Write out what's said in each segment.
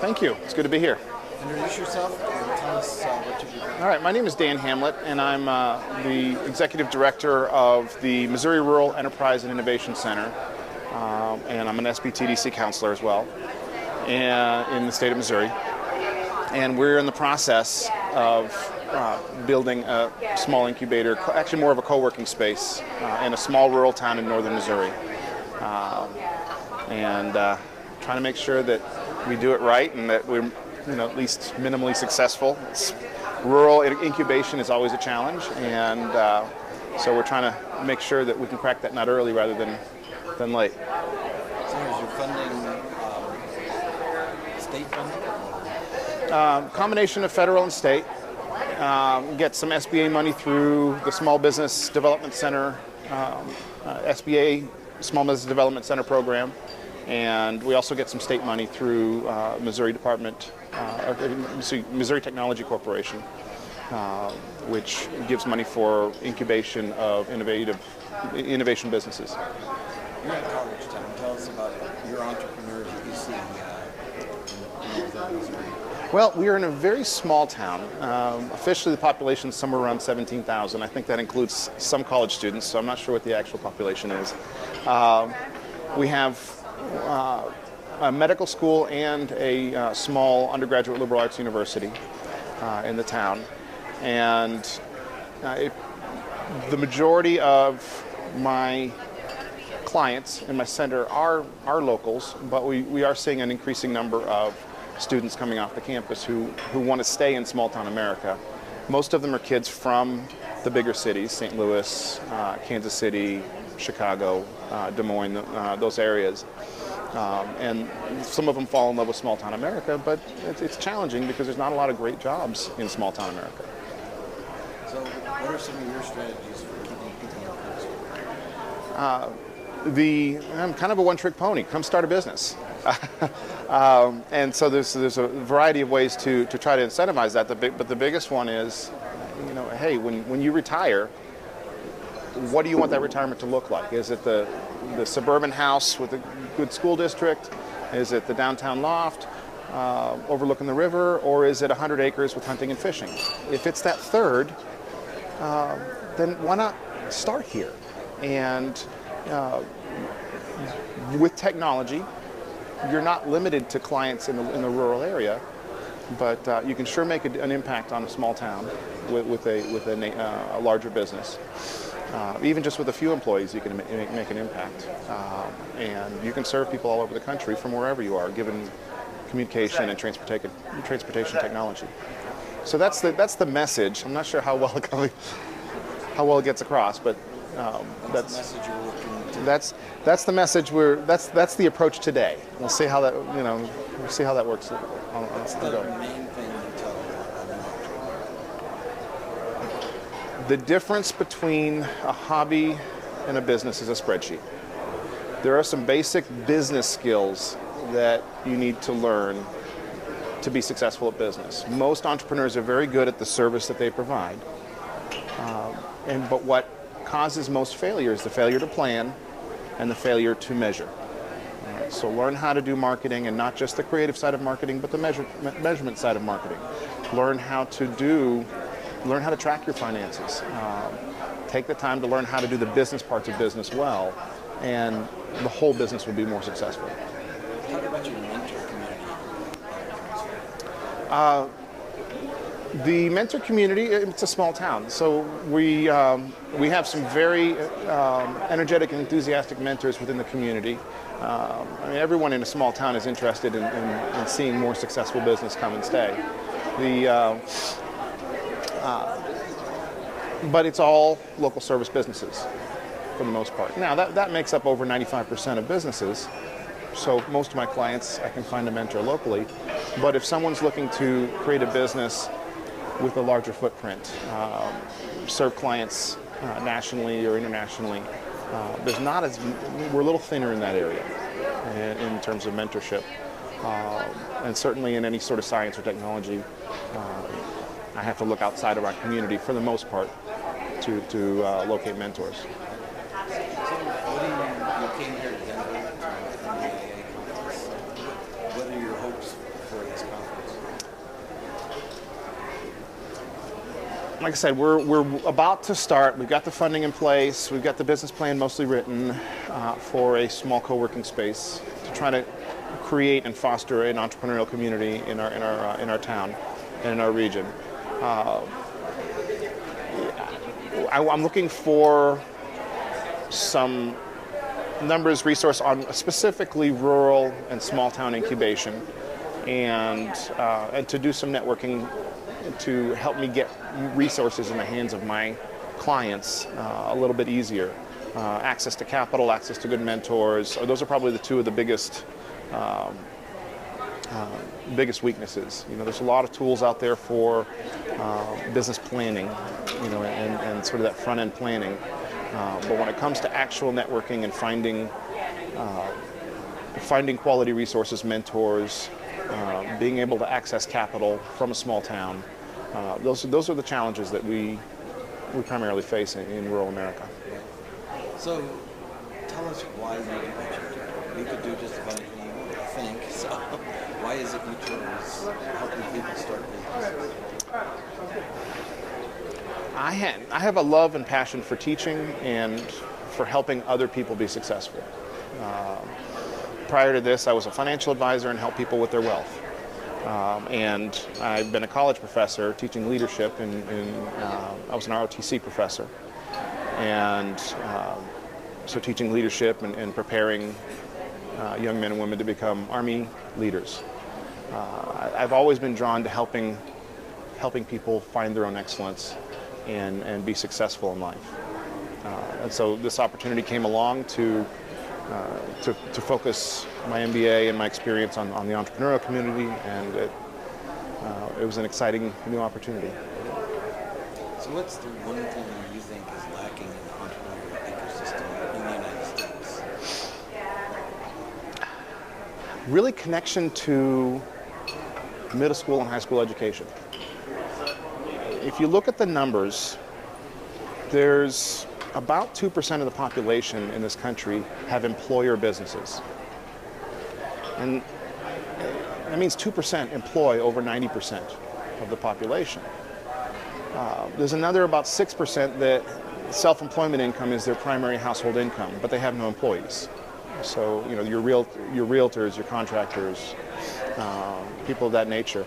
Thank you. It's good to be here. Introduce yourself and tell us what you do. All right, my name is Dan Hamlet, and I'm the Executive Director of the Missouri Rural Enterprise and Innovation Center, and I'm an SBTDC counselor as well in the state of Missouri. And we're in the process of building a small incubator, actually more of a co-working space in a small rural town in northern Missouri. And trying to make sure that we do it right and that we're at least minimally successful. Rural incubation is always a challenge, and so we're trying to make sure that we can crack that nut early rather than late. So is your funding state funding? Combination of federal and state. Get some SBA money through the Small Business Development Center, SBA Small Business Development Center program, and we also get some state money through Missouri Technology Corporation, which gives money for incubation of innovation businesses. You're at college town. Tell us about your entrepreneurs that you see in northern Missouri. Well, we are in a very small town. Officially, the population is somewhere around 17,000. I think that includes some college students, so I'm not sure what the actual population is. We have a medical school and a small undergraduate liberal arts university in the town. And the majority of my clients in my center are locals, but we are seeing an increasing number of students coming off the campus who want to stay in small town America. Most of them are kids from the bigger cities, St. Louis, Kansas City, Chicago, Des Moines, those areas. And some of them fall in love with small town America, but it's challenging because there's not a lot of great jobs in small town America. So what are some of your strategies for keeping people in I'm kind of a one-trick pony. Come start a business. And so there's a variety of ways to try to incentivize that. But the biggest one is, hey, when you retire, what do you want that retirement to look like? Is it the suburban house with a good school district? Is it the downtown loft overlooking the river? Or is it 100 acres with hunting and fishing? If it's that third, then why not start here? And with technology, you're not limited to clients in the rural area, but you can sure make an impact on a small town with a larger business. Even just with a few employees, you can make an impact, and you can serve people all over the country from wherever you are, given communication and transportation technology. So that's the message. I'm not sure how well it gets across, but that's the message you're looking to? That's the message. That's the approach today. We'll see how that we'll see how that works. What's the main thing you tell them? The difference between a hobby and a business is a spreadsheet. There are some basic business skills that you need to learn to be successful at business. Most entrepreneurs are very good at the service that they provide, but what causes most failure is the failure to plan and the failure to measure. So learn how to do marketing, and not just the creative side of marketing, but the measurement side of marketing. Learn how to track your finances. Take the time to learn how to do the business parts of business well, and the whole business will be more successful. Talk about your mentor community. The mentor community, it's a small town, so we have some very energetic and enthusiastic mentors within the community. Everyone in a small town is interested in seeing more successful business come and stay. But it's all local service businesses for the most part. Now that makes up over 95% of businesses. So most of my clients, I can find a mentor locally. But if someone's looking to create a business with a larger footprint, serve clients nationally or internationally, we're a little thinner in that area in terms of mentorship. And certainly in any sort of science or technology, I have to look outside of our community for the most part to locate mentors. So you came here to Denver to the NBIA conference. What are your hopes for this like I said, we're about to start. We've got the funding in place. We've got the business plan mostly written for a small co-working space to try to create and foster an entrepreneurial community in our town and in our region. I'm looking for some numbers resource on specifically rural and small town incubation, and to do some networking to help me get resources in the hands of my clients a little bit easier. Access to capital, access to good mentors. Those are probably the two of the biggest weaknesses. You know, there's a lot of tools out there for business planning, you know, and sort of that front end planning. But when it comes to actual networking and finding quality resources, mentors, being able to access capital from a small town, those are the challenges that we primarily face in rural America. So, tell us why you do what you do. You could do just about anything you want, I think. So, why is it you chose helping people start businesses? I have a love and passion for teaching and for helping other people be successful. Prior to this, I was a financial advisor and helped people with their wealth. And I've been a college professor teaching leadership. I was an ROTC professor, and so teaching leadership and preparing young men and women to become Army leaders. I've always been drawn to helping people find their own excellence and be successful in life. And so this opportunity came along to focus my MBA and my experience on the entrepreneurial community, and it was an exciting new opportunity. So what's the one thing you think is lacking in the entrepreneurial ecosystem in the United States? Really connection to middle school and high school education. If you look at the numbers, there's about 2% of the population in this country have employer businesses. And that means 2% employ over 90% of the population. There's another about 6% that self-employment income is their primary household income, but they have no employees. So, you know, your realtors, your contractors, people of that nature.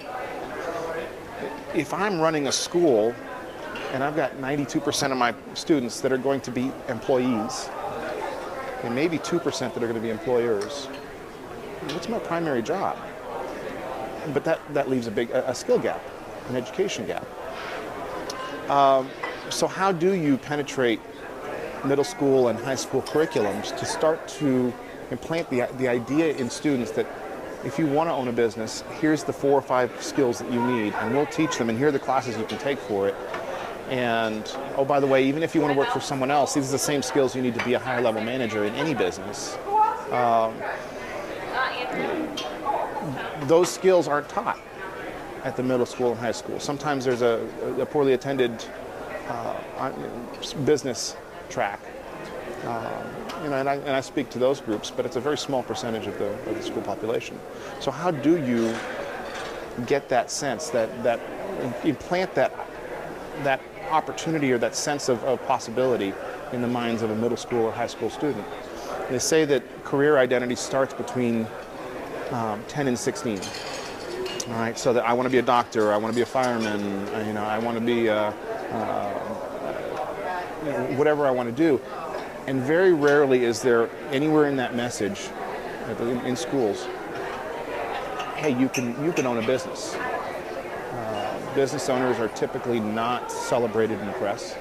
If I'm running a school and I've got 92% of my students that are going to be employees, and maybe 2% that are going to be employers, what's my primary job? But that leaves a skill gap, an education gap. So how do you penetrate middle school and high school curriculums to start to implant the idea in students that if you want to own a business, here's the 4 or 5 skills that you need, and we'll teach them, and here are the classes you can take for it. And, oh, by the way, even if you want to work for someone else, these are the same skills you need to be a higher level manager in any business. Those skills aren't taught at the middle school and high school. Sometimes there's a poorly attended business track. You know, and I speak to those groups, but it's a very small percentage of the school population. So how do you get that sense, that implant that opportunity or that sense of possibility in the minds of a middle school or high school student? They say that career identity starts between 10 and 16. All right, so that I want to be a doctor, I want to be a fireman, you know, I want to be whatever I want to do. And very rarely is there anywhere in that message in schools, hey, you can own a business. Business owners are typically not celebrated in the press.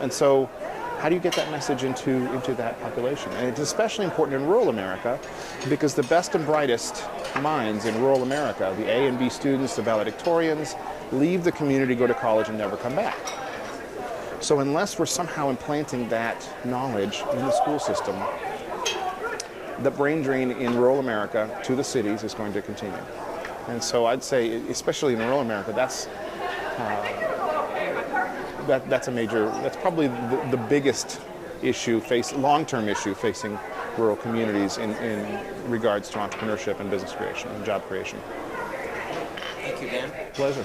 And so how do you get that message into that population? And it's especially important in rural America because the best and brightest minds in rural America, the A and B students, the valedictorians, leave the community, go to college, and never come back. So unless we're somehow implanting that knowledge in the school system, the brain drain in rural America to the cities is going to continue. And so I'd say, especially in rural America, that's probably the biggest issue, long-term issue facing rural communities in regards to entrepreneurship and business creation and job creation. Thank you, Dan. Pleasure.